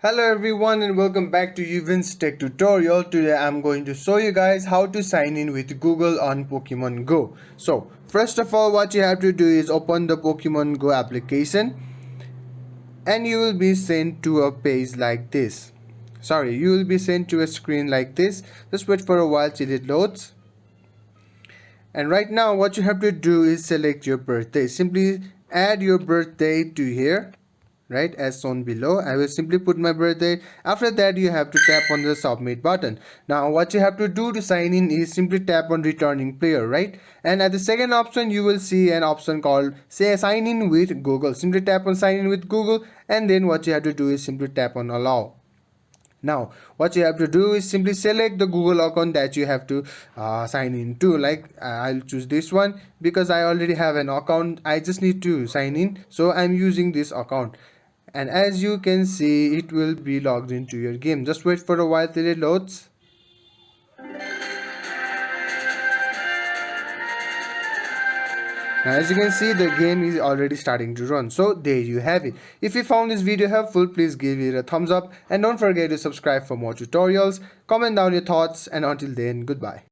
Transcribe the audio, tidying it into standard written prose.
Hello everyone and welcome back to Yuvan Tech tutorial. Today I'm going to show you guys how to sign in with Google on Pokemon Go. So first of all, what you have to do is open the Pokemon Go application and you will be sent to a page like this. You will be sent to a screen like this. Just wait for a while till it loads. And right now what you have to do is select your birthday. Simply add your birthday to here, right, as shown below. I will simply put my birthday. After that you have to tap on the submit button. Now what you have to do to sign in is simply tap on returning player, right, and at the second option you will see an option called say sign in with Google. Simply tap on sign in with Google, and then what you have to do is simply tap on allow. Now what you have to do is simply select the Google account that you have to sign in to. I'll choose this one because I already have an account. I just need to sign in, so I'm using this account. And as you can see, it will be logged into your game. Just wait for a while till it loads. Now as you can see, the game is already starting to run. So there you have it. If you found this video helpful, please give it a thumbs up and don't forget to subscribe for more tutorials. Comment down your thoughts, and until then, goodbye.